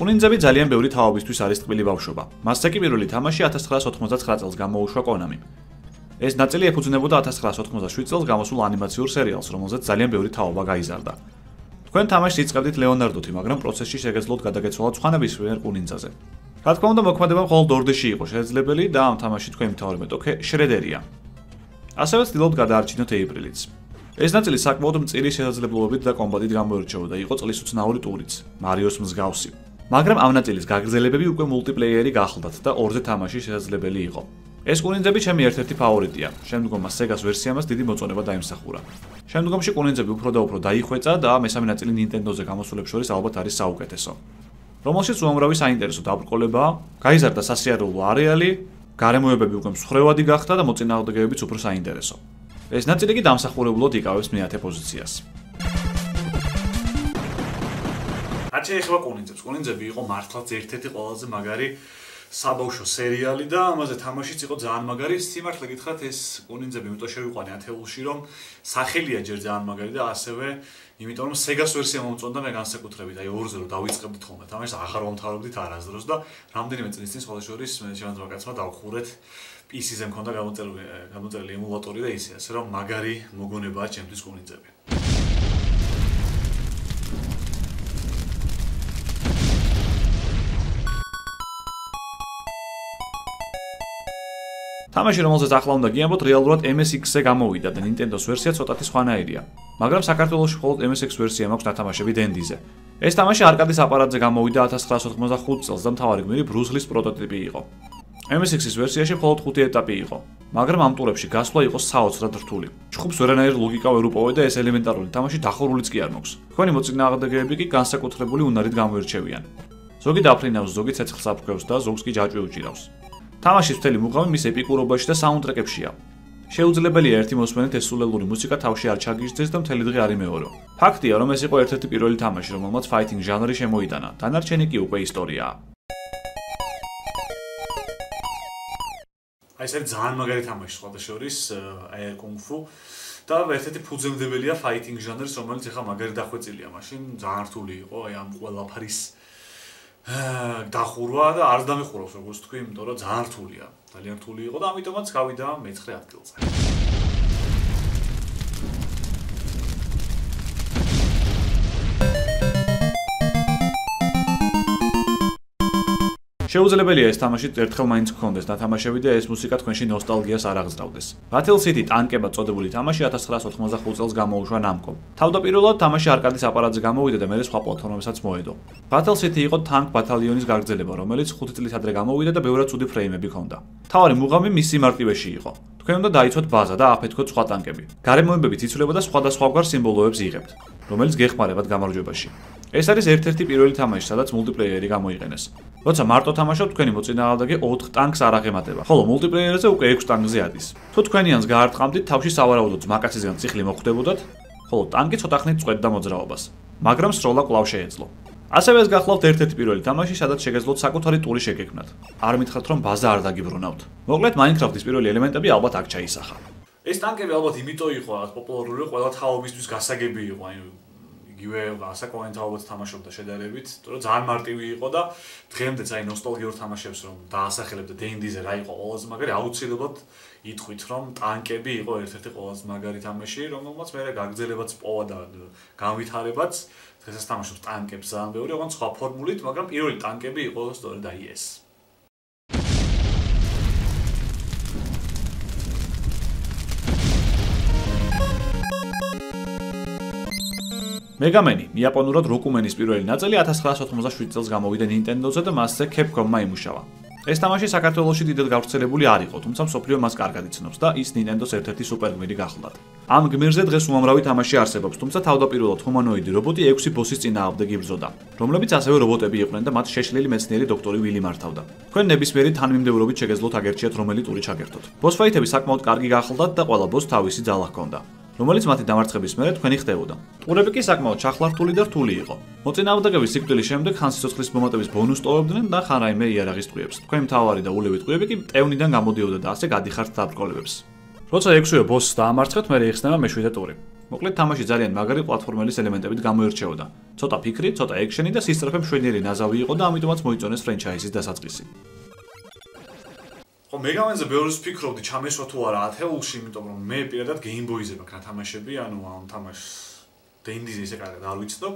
ყუნინძები ძალიან ბევრი თაობისთვის არის ტკბილი ბავშვობა. მასზე კი პირველი თამაში 1999 წელს გამოუშვა Konami. ეს ნაწილი ეფუძნებოდა 1997 წელს გამოსულ ანიმაციურ სერიალს, რომელზეც ძალიან ბევრი თაობა გაიზარდა. თქვენ თამაშს იწყებდით ლეონარდოთი, მაგრამ პროცესში შეგეძლოთ გადაგეცვალოთ სხვანაირ ყუნინძაზე. რა თქმა უნდა, მოქმედება მხოლოდ 2D-ში იყო შესაძლებელი და ამ თამაშში თქვენი მთავარი მეტოქე შრედერია. ასევე ვცდილობთ გადაარჩინოთ ეიპრილიც. ეს ნაწილი საკმაოდ მწირი შესაძლებლობებით და კომბატით გამოირჩეოდა, იყო წლისუცნაური ტურიც, მარიოს მსგავსი. მაგრამ ამ ნაწილის გაგრძელებები უკვე მულტიპლეიერი გახლდათ და ორზე თამაში შესაძლებელი იყო. ეს ყუნინძები ჩემი ერთ-ერთი ფავორიტია. შემდგომმა Sega-ს ვერსიამაც დიდი მოწონება დაიმსახურა. შემდგომში ყუნინძები უფრო და უფრო დაიხვეწა და მესამე ნაწილი Nintendo-ზე გამოსულებს შორის ალბათ არის საუკეთესო. რომელშიც უამრავი საინტერესო დაბრკოლებაა, გაიზარდა სასიარულო არეალი, გარემოებები უკვე მსხვერვადი გახდა და მოწინააღმდეგეებიც უფრო საინტერესო. ეს ნაწილი კი დამსახურებულად იკავებს მეათე პოზიციას. რაც შეეხება ყუნინძებს, ყუნინძები იყო მართლაც ერთ-ერთი ყველაზე მაგარი საბავშვო სერიალი და ამაზე თამაშიც იყო ძალიან მაგარი. სიმართლე გითხრათ, ეს ყუნინძები იმიტომ შევიყვანე ათეულში, რომ სახელია ჯერ ძალიან მაგარი და ასევე იმიტომ რომ Sega-ს ვერსია მომწონდა მე განსაკუთრებით, აი ორზე რომ დავიწყებდით ხოლმე თამაშს, აღარ ვამთავრებდით არასდროს და რამდენიმე წლის წინ სხვა შორის მე შემოძმა კაცმა დავხურეთ PC-ზე მქონდა გამოწერილი ემულატორი და ისე, ასე რომ მაგარი მოგონებაა ჩემთვის ყუნინძები. თამაში, რომელზეც ახლა უნდა გიამბოთ, რეალურად MSX-ზე გამოვიდა და Nintendo-ს ვერსია ცოტათი სხვანაირია. მაგრამ საქართველოში მხოლოდ MSX ვერსია მაქვს ნათამაშები დენდიზე. ეს თამაში არკადის აპარატზე გამოვიდა 1995 წელს და მთავარი გმირი Bruce Lee-ს პროტოტიპი იყო. MSX-ის ვერსიაში მხოლოდ 5 ეტაპი იყო, მაგრამ ამ ტურებში გასვლა იყო საოცრად რთული. ჩხუბს ვერანაირი ლოგიკა ვერ უპოვე და ეს ელემენტარული თამაში დახურულიც კი არ მოქვს. თქვენი მოწინააღმდეგეები კი განსაკუთრებული უნარით გამოირჩევიან. ზოგი დაფრინავს, ზოგი ცეცხლს აფრქვევს და ზოგს კი ჯაჭვი უჭირავს. თამაშის მთელი მუღამი მის ეპიკურობაში და საუნდტრეკებშია. შეუძლებელია ერთი მოსმენით ეს სულელური მუსიკა თავში არ ჩაგიჟდეს და მთელი დღე არ იმეორო. ფაქტია, რომ ეს იყო ერთ-ერთი პირველი თამაში, რომელმაც ფაითინგ ჟანრი შემოიტანა. დანარჩენი კი უკვე ისტორიაა. აი ეს არის ძალიან მაგარი თამაში სხვათა შორის, Air Kung Fu და ერთ-ერთი ფუძემდებელია ფაითინგ ჟანრის, რომელიც ახლა მაგარი დახვეწილია მაშინ, ძალიან რთული იყო, აი ამ ყველაფრის დახურვა და არ დამიხურავს როგორც თქვი, იმიტომ რომ ძალიან რთულია. ძალიან რთული იყო და ამიტომაც გავიდა მე-9 ადგილზე. შეუძლებელია ეს თამაში ერთხელ მაინც გქონდეს ნათამაშები და ეს მუსიკა თქვენში ნოსტალგიას არ აღზრდავდეს. Battle City ტანკებად წოდებული თამაში 1995 წელს გამოუშვა Namco. თავდაპირველად თამაში არკადის აპარატზე გამოვიდა და მერე სხვა პლატფორმებსაც მოედო. Battle City იყო Tank ბატალიონის გაგრძელება, რომელიც 5 წლის ადრე გამოვიდა და ბევრად ცუდი ფრეიმები ჰქონდა. მთავარი მუღამი მის სიმარტივეში იყო. თქვენ უნდა დაიცვათ ბაზა და აფეთქოთ სხვა ტანკები. გარემოებებით იცვლება და სხვადასხვაგვარ სიმბოლოებს იღებთ, რომელიც გეხმარებათ გამარჯვებაში. ეს არის ერთ-ერთი პირველი თამაში, სადაც მულტიპლეიერი გამოიყენეს. როცა მარტო თამაშობთ, თქვენი მოწინააღმდეგე 4 ტანკს არ აღემატება, ხოლო მულტიპლეიერზე უკვე 6 ტანკზე ადის. თუ თქვენიანს გაარტყამდით, თავში სავარაუდოდ მაკაცისგან წიხლი მოხვდებოდათ, ხოლო ტანკი ცოტა ხნით წყვეტდა მოძრაობას, მაგრამ სროლა კვლავ შეეძლო. ასევე ეს გახლავთ ერთ-ერთი პირველი თამაში, სადაც შეგეძლოთ საკუთარი ტური შეგექმნათ. არ მითხრათ, რომ ბაზა არ დაგიბრუნავთ. მოკლედ, Minecraft-ის პირველი ელემენტები ალბათ აქ ჩაისახა. ეს ტანკები ალბათ იმიტომ იყო პოპულარული, ყველა თაობისთვის გასაგები იყო, აი იგივე ასაკოვანი თაობაც თამაშობდა შედარებით, თორე ძალიან მარტივი იყო და დღემდეც აი ნოსტალგიურ თამაშებს რომ დაასახელებდა დენდიზე რა იყო ყველაზე მაგარი, აუცილებლად ითქვით, რომ ტანკები იყო ერთ-ერთი ყველაზე მაგარი თამაში, რომელმაც მე გაგრძელებაც პოვა და განვითარებაც. დღესაც თამაშობს ტანკებს ძალიან ბევრი, ოღონდ სხვა ფორმულით, მაგრამ პირველი ტანკები იყო სწორედ აი ეს. Megameni, იაპონურად როკუმენის პირველი ნაწილი 1997 წელს გამოვიდა Nintendo-ზე და მასზე Capcom-მა იმუშავა. ეს თამაში საქართველოში დიდად გავრცელებული არ იყო, თუმცა მსოფლიო მას კარგად იცნობს და ის Nintendo-ს ერთ-ერთი სუპერგმირი გახლდათ. ამ გმირზე დღეს უამრავი თამაში არსებობს, თუმცა თავდაპირველად ჰუმანოიდი რობოტი 6 ბოსის წინააღმდეგ იბრძოდა, რომლებიც ასევე რობოტები იყვნენ და მათ შეშლილი მეცნიერი დოქტორი ვილი მართავდა. თქვენ ნებისმიერი თანმიმდევრობით შეგეძლოთ აგერჩიათ რომელი ტური ჩაგერთოთ. ბოს ფაითები საკმაოდ კარგი გახლდათ და ყველა ბოს თავისი ძალა ჰქონდა, რომელიც მათი დამარცხების მერე თქვენი ხდებოდა. ტურები კი საკმაოდ ჩახლართული და რთული იყო. მოწინააღმდეგეების სიკვდილის შემდეგ ხან სიცოცხლის მომატების ბონუსს ტოვებდნენ და ხან რაიმე იარაღის ტყვიებს. თქვენი მთავარი და ულევი ტყვიები კი მტევნიდან გამოდიოდა და ასე გადიხართ დაბრკოლებებს. როცა 6-ვე ბოსს დაამარცხეთ, მერე იხსნება მე-7 ტური. მოკლედ თამაში ძალიან მაგარი პლატფორმელის ელემენტებით გამოირჩეოდა. ცოტა ფიქრი, ცოტა ექშენი და სისწრაფე მშვენიერი ნაზავი იყო და ამიტომაც მოიწონეს ფრენჩაიზის დასაწყისი. ხო, მეგამენზე ბევრს ფიქრობდი ჩამესვა თუ არა ათეულში, იმიტომ რომ მე პირადად Game Boy-ზე მაქვს თამაშები, ანუ ამ თამაშს დენდიზე ისე კარგად არ ვიცნობ,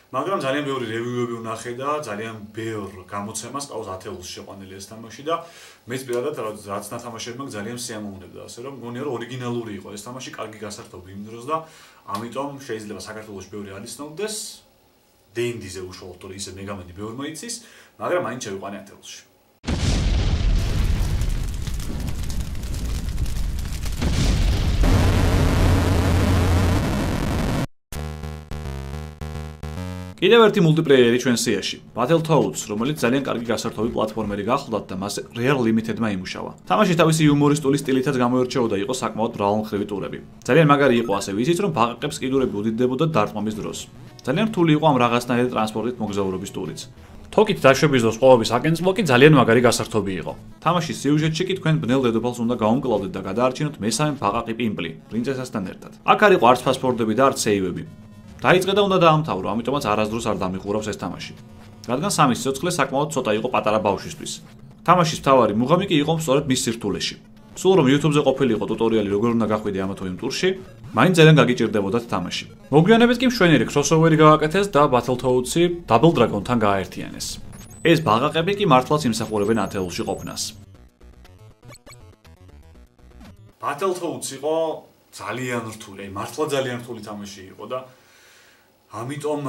მაგრამ ძალიან ბევრი რევიუები ვნახე და ძალიან ბევრ გამოცემას ყავს ათეულში შეყვანილი ეს თამაში და მეც პირადად რაც ნათამაშები მაქვს ძალიან სიამოვნებდა, ასე რომ მგონია რომ ორიგინალური იყო ეს თამაში, კარგი გასართობი იმ დროს და ამიტომ შეიძლება საქართველოში ბევრი არ იცნობდეს, დენდიზე უშუალოდ თორე ისე მეგამენი ბევრმა იცის, მაგრამ მაინც შევიყვანე ათეულში. კიდევ ერთი მულტიპლეიერი ჩვენ სიაში, Battletoads, რომელიც ძალიან კარგი გასართობი პლატფორმერი გახლდათ და მას Rare Limited-მა იმუშავა. თამაში თავისი იუმორისტული სტილითაც გამოირჩეოდა, იყო საკმაოდ მრავალმხრივი ტურები. ძალიან მაგარი იყო ასევე ისიც, რომ ბაყაყებს კიდურები უდიდდებოდა დარტყმის დროს. ძალიან რთული იყო ამ რაღაცნაირი ტრანსპორტით მოგზაურობის ტურიც. თოკით დაშვების დროს ყოფების აკენწლო კი ძალიან მაგარი გასართობი იყო. თამაშის სიუჟეტში კი თქვენ ბნელ დედოფალს უნდა გაუმკლავდეთ და გადაარჩინოთ მესამე ბაყაყი პიმპლი, პრინცესასთან ერთად. აქ არ იყო არც ფასფორდები და არც სეივები. დაიწყე და უნდა დაამთავრო, ამიტომაც არასდროს არ დამიყურავს ეს თამაში. რადგან სამის სიცოცხლე საკმაოდ ცოტა იყო პატარა ბავშვისთვის. თამაშის მთავარი მუღამი კი იყო სწორედ მის სირთულეში. სულ რომ YouTube-ზე ყოფილიყო ტუტორიალი როგორ უნდა გახვიდე ამ თუ იმ ტურში, მაინც ძალიან გაგიჭირდებოდათ თამაში. მოგვიანებით კი მშვენიერი crossover-ი გააკეთეს და Battletoads-ი Double Dragon-თან გააერთიანეს. ეს ბაყაყები კი მართლაც იმსახურებენ ათეულში ყოფნას. Battletoads იყო ძალიან რთული, მართლა ძალიან რთული თამაში იყო და ამიტომ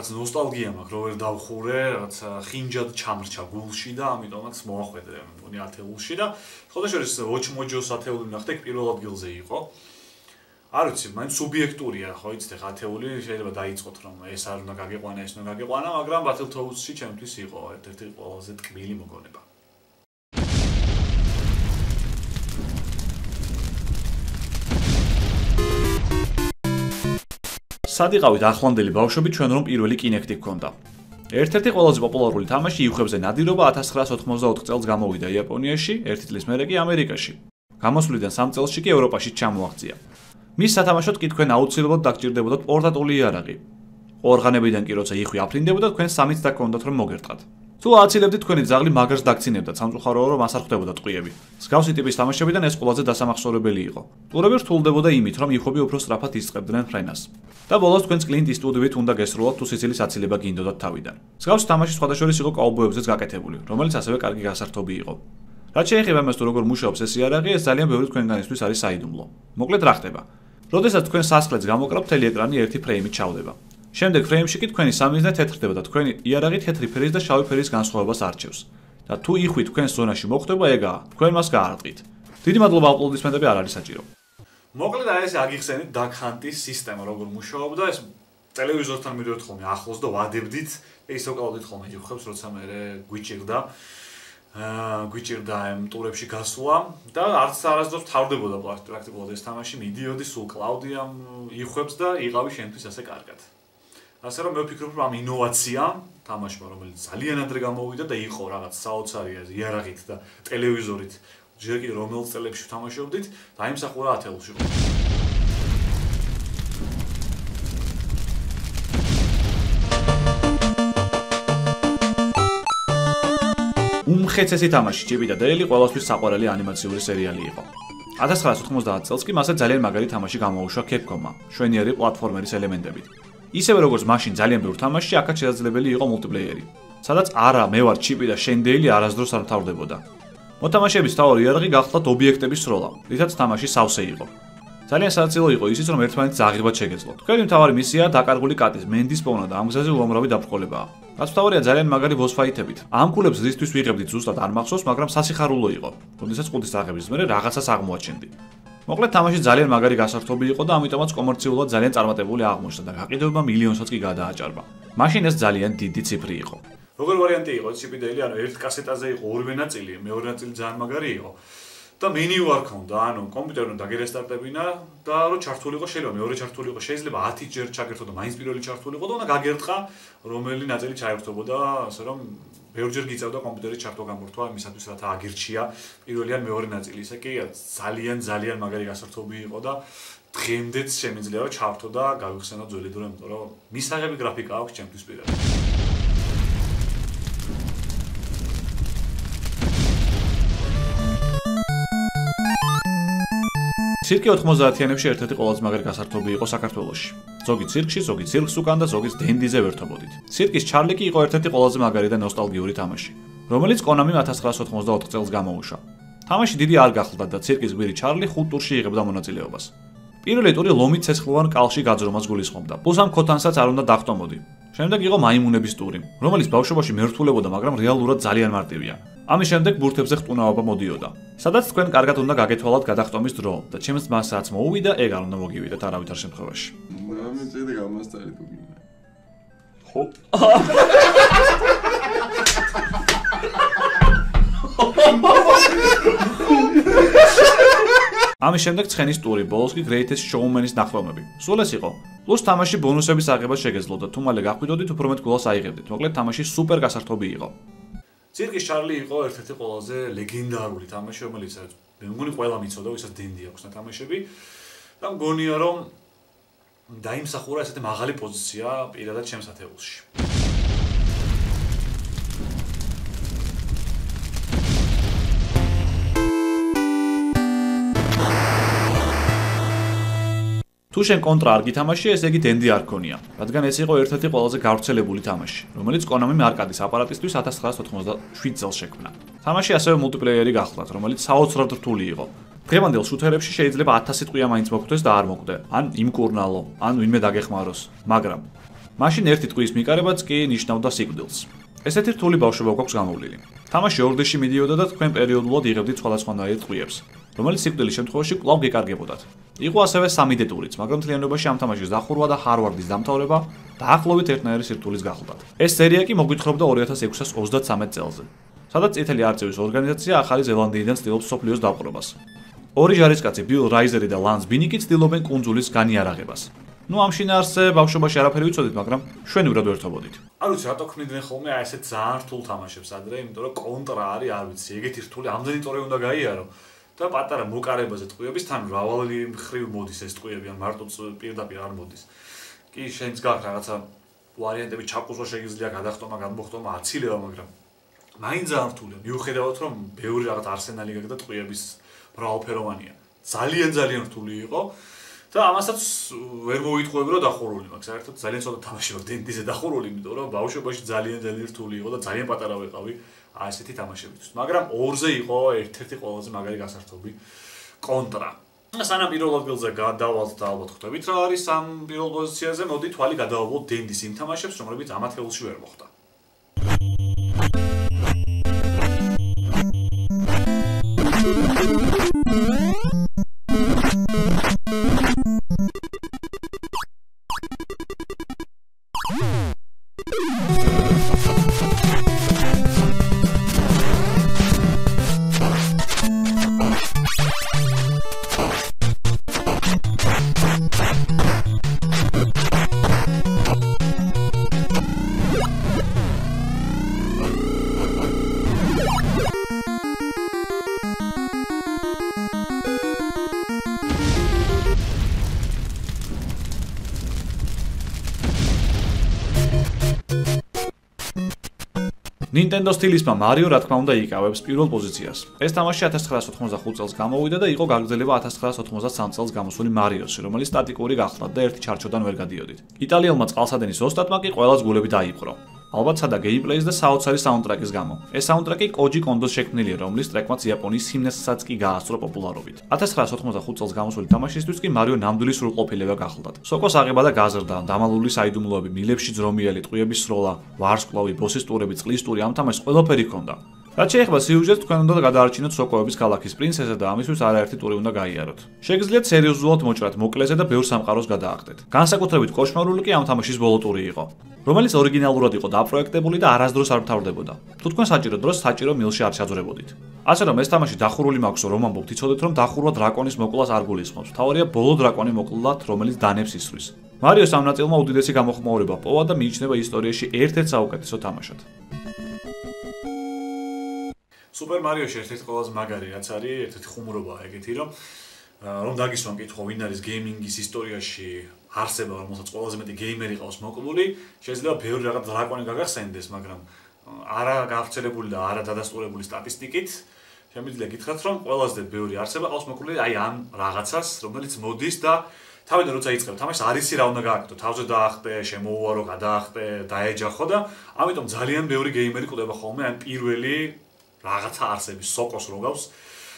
რაც ნოსტალგია მაქვს, რო ვერ დავხურე, რაც ხინჯად ჩამრჩა გულში და ამიტომაც მოახვედრე მგონი ათეულში და ხოდაშორის Watch Mojo-ს ათეული ვნახე, პირველ ადგილზე იყო. არ ვიცი, მაინც სუბიექტურია, ხო იცით, ხა ათეული შეიძლება დაიწყოთ რომ ეს არ უნდა გაგიყვანა, ეს უნდა გაგიყვანა, მაგრამ Battletoads-ში ჩემთვის იყო ერთ-ერთი ყველაზე ტკბილი მოგონება. სად იყავით ახლანდელი ბავშვები ჩვენ რომ პირველი Kinect-ი გქონდა. ერთ-ერთი ყველაზე პოპულარული თამაში იუხებზე ნადირობა 1984 წელს გამოვიდა იაპონიაში, ერთი წლის მერე კი ამერიკაში. გამოსვლიდან 3 წელსში კი ევროპაში ჩამოაღწია. მის სათამაშოდ კი თქვენ აუცილებლად დაგჭირდებოდათ პორტატული იარაღი. ყორღანებიდან კი როცა იხვი აფრინდებოდა, თქვენ სამით დაგქონდათ რომ მოგერტყათ. თუ ააცილებდით თქვენი ძაღლი მაგარს დაგცინებდა, სამწუხაროა რომ მას არ ხვდებოდა ტყვიები. მსგავსი ტიპის თამაშებიდან ეს ყველაზე დასამახსოვრებელი იყო. ტურები რთულდებოდა იმით, რომ იხვები უფრო სწრაფად ისწყებდნენ ფრენას. და ბოლოს თქვენს კლინტ ისტვუდით უნდა გესრულოთ თუ სიცილის აცილება გინდოდათ თავიდან. მსგავსი თამაში სხვადასხვა იყო კაუბოებზეც გაკეთებული, რომელიც ასევე კარგი გასართობი იყო. რაც შეეხება იმას თუ როგორ მუშაობს ეს იარაღი, ეს ძალიან ბევრი თქვენგანისთვის არის საიდუმლო. მოკლედ რა ხდება? როდესაც თქვენ სასახლეც გამოკრავთ, მთელი ეკრანი ერთი ფრეიმით ჩავდება. შემდეგ ფრეიმში კი თქვენი სამიზნე თეთრდება და თქვენი იარაღი თეთრი ფერის და შავი ფერის განსხვავებას არჩევს. და თუ იხვი თქვენს ზონაში მოხვდება, ეგაა, თქვენ მას გაარტყით. დიდი მადლობა აპლოდისმენტები არ არის საჭირო. მოკლედ აი ეს აგიხსენით Duck Hunt-ის სისტემა როგორ მუშაობდა, ეს ტელევიზორთან მივიდეთ ხოლმე ახლოს და ვადებდით, ისევ ყავდით ხოლმე იხვებს, როცა მე გვიჭირდა ამ ტურებში გასვლა და არც არასდროს თავდებოდა პრაქტიკულად ეს თამაში, მიდიოდი სულ კლაუდიამ იხვებს და იყავი შენთვის ასე კარგად. ასე რომ მე ვფიქრობ რომ ამ ინოვაციამ თამაშმა, რომელიც ძალიან ადრე გამოვიდა და იყო რაღაც საოცარი იარაღით და ტელევიზორით, ჯერ კიდევ რომელ წელებში ვთამაშობდით, დაიმსახურა ათეულში. უმხეცესი თამაში Chip და Dale ყველასთვის საყვარელი ანიმაციური სერიალი იყო. 1990 წელს კი მასე ძალიან მაგარი თამაში გამოუშვა Capcom-მა, მშვენიერი პლატფორმერის ელემენტებით. ისევე როგორც მაშინ ძალიან ბევრ თამაშში, აქაც შესაძლებელი იყო მულტიპლეიერი, სადაც არა მე ვარ Chip და შენ Dale არასდროს არ მთავრდებოდა. მოთამაშეების თავი იარაღი გახლდათ ობიექტების სროლა, რითაც თამაში სავსე იყო. ძალიან სასაცილო იყო ისიც, რომ ერთმანეთს აღიღბად შეგეძლოთ. თქვენი მთავარი მისია დაკარგული კატის მენდის პოვნა და ამ გზაზე უამრავი დაბრკოლებაა. რაც მთავარია ძალიან მაგარი boss fight-ებით. ამ კულებს რისთვის ვიღებდით ზუსტად არ მახსოვს, მაგრამ სასიხარულო იყო. როდესაც ყუდის აღების მერე რაღაცას აღმოაჩენდი. მოკლედ თამაში ძალიან მაგარი გასართობი იყო და ამიტომაც კომერციულად ძალიან წარმატებული აღმოჩნდა და გაყიდვება მილიონსაც კი გადააჭარბა. მაშინ ეს ძალიან დიდი ციფრი იყო. როგორ ვარიანტი იყო Chip და Dale, ანუ ერთ კასეტაზე იყო ორივე ნაწილი, მეორე ნაწილი ძალიან მაგარი იყო. და მენიუ არ ქონდა, ანუ კომპიუტერი უნდა გერესტარტებინა და რო ჩართული იყო შეიძლება მეორე ჩართული იყო, შეიძლება 10 ჯერ ჩაგერთო და მაინც პირველი ჩართული იყო და უნდა გაგერტყა რომელი ნაწილი ჩაერთვებოდა, ასე რომ ბევრჯერ გიწევდა კომპიუტერის ჩართვა გამორთვა იმისათვის რათა აგირჩია პირველი ან მეორე ნაწილი. ისე კი ძალიან მაგარი გასართობი იყო და დღემდეც შემიძლია რომ ჩავთო და გავიხსენო ძველი დრო, იმიტომ რომ მისაღები გრაფიკა აქვს ჩემთვის პირადად. ცირკი 90-იანებში ერთ-ერთი ყველაზე მაგარი გასართობი იყო საქართველოში. ზოგი ცირკში, ზოგი ცირკს უკან და ზოგი დენდიზე ვერთობოდით. ცირკის ჩარლი კი იყო ერთ-ერთი ყველაზე მაგარი და ნოსტალგიური თამაში, რომელიც კონამიმ 1994 წელს გამოუშვა. თამაში დიდი არ გახლდა და ცირკის გვირი ჩარლი 5 ტურში იღებდა მონაწილეობას. პირველი ტური ლომით ცეცხლოვან კალში გაძრომას გულისხმობდა. პლუს ამ ქოთანსაც არ უნდა დახტომოდი. შემდეგ იყო მაიმუნების ტური, რომელიც ბავშვობაში მერტვულებოდა, მაგრამ რეალურად ძალიან მარტივია. ამის შემდეგ ბურთებზე ხტუნაობა მოდიოდა. სადაც თქვენ კარგად უნდა გაგეთვალათ გადახტომის დრო და ჩემს ძმას რაც მოუვიდა, ეგ არ უნდა მოგივიდეთ არავითარ შემთხვევაში. მამიწედი გამასწარი თუ გინდა. ხო? ამის შემდეგ ცხენის ტური, ბოლოს კი Greatest Showman-ის ნახველმები. სულ ეს იყო. პლუს თამაში ბონუსების აღება შეგეძლოთ და თუ მალე გაყვიდოდით, უფრო მეტ გულას აიღებდით. მოკლედ თამაში სუპერ გასართობი იყო. ცირკის ჩარლი იყო ერთ-ერთი ყველაზე ლეგენდარული თამაში, რომელიც მე მგონი ყველა მიცოდა, ვისაც დენდი აქვს და თამაშები. და მგონია რომ დაიმსახურა ესეთი მაღალი პოზიცია პირადად ჩემს ათეულში. თუ შენ კონტრა არ გითამაშია, ესე იგი დენდი არ ქონია, რადგან ეს იყო ერთ-ერთი ყველაზე გავრცელებული თამაში, რომელიც კონამიმ არკადის აპარატისთვის 1997 წელს შექმნა. თამაში ასევე მულტიპლეიერი გახლდათ, რომელიც საოცრად რთული იყო. დღევანდელ შუთერებში შეიძლება 1000 სიტყვია მაინც მოგვდეს და არ მოგვდე, ან იმკურნალო, ან ვინმე დაგეხმაროს, მაგრამ მაშინ ერთი ტყვის მიკარებაც კი ნიშნავდა სიკვდილს. ესეთი რთული ბავშვობა გვაქვს გამოვლილი. თამაში ორდეში მიდიოდა და თქვენ პერიოდულად იღებდით სხვადასხვანაირ ტყვიებს, რომელიც სიკვდილის შემთხვევაში კვლავ გეკარგებოდათ. იყო ასევე 3D ტურიც, მაგრამ მთლიანობაში ამ თამაშის დახურვა და ჰარვარდის დამთავრება დაახლოებით ერთნაირი სირთულის გახლდათ. ეს სერია კი მოგვითხრობდა 2633 წელზე, სადაც წითელი არწივის ორგანიზაცია ახალი ზელანდიიდან ცდილობს მსოფლიოს დაპყრობას. ორი ჯარისკაცი, ბილ რაიზერი და ლანს ბინიკი ცდილობენ კუნძულის განიარაღებას. ნუ ამ შინაარსზე ბავშვობაში არაფერი ვიცოდით, მაგრამ შვენივრად ვერთობოდით. არ ვიცი, რატო ქმნიდნენ ხოლმე აი ესეთ ძალიან რთულ თამაშებს ადრე, იმიტომ რომ კონტრა არის, არ ვიცი, ეგეთი რთული, ამდენი ტორე უნდა გაიარო. და პატარა მოკარებაზე ტყვიების თან მრავალი მხრივ მოდის ეს ტყვიები, ან მარტო პირდაპირ არ მოდის. კი, შენც გაქვს რაღაცა ვარიანტები, ჩაკუზვა შეგიძლია, გადახტომა, გადმოხტომა, აცილება, მაგრამ მაინც ძალიან რთულია. მიუხედავად რომ ბევრი რაღაც არსენალი გაქვს და ტყვიების მრავალფეროვანია. ძალიან რთული იყო და ამასაც ვერ მოვიტყუები რომ დახურული მაქვს. საერთოდ ძალიან ცოტა თამაში მაქვს დენდიზე დახურული, იმიტომ რომ ბავშვობაში ძალიან რთული იყო და ძალიან პატარა ვიყავი. ასეთი თამაშებისთვის, მაგრამ ორზე იყო ერთ-ერთი ყველაზე მაგარი გასართობი კონტრა. სანამ პირველ ადგილზე გადავალთ და ალბათ ხვდებით რა არის ამ პირველ პოზიციაზე, მოდი თვალი გადავაბლოთ დენდის იმ თამაშებს, რომლებიც ამ ათეულში ვერ მოხვდა. Nintendo სტილისმა Mario რა თქმა უნდა იკავებს პირველ პოზიციას. ეს თამაში 1995 წელს გამოვიდა და იყო გაგრძელება 1993 წელს გამოსული Mario-ში, რომელიც სტატიკური გახლდათ და ერთი ჩარჩოდან ვერ გადიოდით. იტალიელმა წყალსადენის ოსტატმა კი ყველა გულები დაიპყრო. ალბათ სადა გეიმპლეის და საოცარი საუნდტრეკის გამო. ეს საუნდტრეკი კოჯი კონდოს შექმნილია, რომლის ტრეკმაც იაპონიის ჰიმნსაც კი გაასწრო პოპულარობით. 1995 წელს გამოსული თამაშისთვის კი Mario ნამდვილი სრულყოფილება გახლდათ. სოკოს აღება და გაზრდა, დამალული საიდუმლოები, მილებში ძრომიელი, ტყვიების სროლა, ვარსკვლავი, ბოსის ტურები, წყლის ტური, ამ თამაშს ყველაფერი ჰქონდა. რაც შეეხება სიუჟეტს, თქვენ უნდა გადაარჩინოთ სოკოების ქალაქის პრინცესა და ამისთვის არაერთი ტური უნდა გაიაროთ. შეგიძლიათ სერიოზულად მოჭრათ მოკლეზე და ბევრ სამყაროს გადაახდეთ. განსაკუთრებით კოშმარული კი ამ თამაშის ბოლო ტური იყო, რომელიც ორიგინალურად იყო დაპროექტებული და არასდროს არ მთავრდებოდა. თუ თქვენ საჭირო დროს საჭირო მილში არ ჩაძვრებოდით. ასე რომ ეს თამაში დახურული მაქვსო რომ ამბობთ, იცოდეთ რომ დახურვა დრაკონის მოკლას არ გულისხმობს. თავარია ბოლო დრაკონი მოკლათ, რომელიც დანებს ისვრის. მარიოს ამ ნაწილმა უდიდესი გამოხმაურება პოვა და მიიჩნევა ისტორიაში ერთ-ერთ საუკეთესო თამაშად. Super Mario-ში ერთ-ერთი ყველაზე მაგარი რაც არის, ერთ-ერთი ხუმრობაა ეგეთი, რომ რომ დაგისვან კითხვა, ვინ არის გეიმინგის ისტორიაში არსება, რომელსაც ყველაზე მეტი გეიმერი ყავს მოკლული, შეიძლება ბევრი რაღაც დრაკონი გაგახსენდეს, მაგრამ არა გავრცელებული და არა დადასტურებული სტატისტიკით შემიძლია გითხრათ, რომ ყველაზე ბევრი არსება ყავს მოკლული აი ამ რაღაცას, რომელიც მოდის და თავიდან როცა იწყებ თამაშს არ იცი რა უნდა გააკეთო, თავზე დაახტე, შემოუვარო, გადაახტე, დაეჯახო და ამიტომ ძალიან ბევრი გეიმერი კვდება ხოლმე ამ პირველი რაღაცა არსების სოკოს რო გავს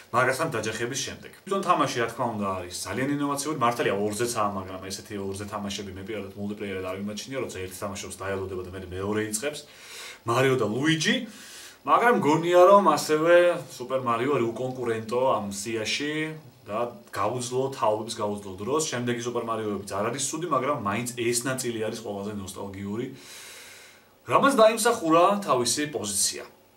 მაგასთან დაჯახების შემდეგ. თვითონ თამაში რა თქმა უნდა არის ძალიან ინოვაციური, მართალია 2-ზეცაა, მაგრამ ესეთი 2-ზე თამაშები მე პირადად მულტიპლეიერად არ ვიმაჩნია, როცა ერთი თამაშობს დაელოდება და მე მეორე იწყებს. მარიო და ლუიჯი, მაგრამ მგონია რომ ასევე სუპერ მარიო არის უკონკურენტო ამ სიაში და გაუძლო თაობების გაუძლო დროს. შემდეგი სუპერ მარიოებიც არ არის სუდი, მაგრამ მაინც ეს ნაწილი არის ყველაზე ნოსტალგიური. რამაც დაიმსახურა თავისი პოზიცია.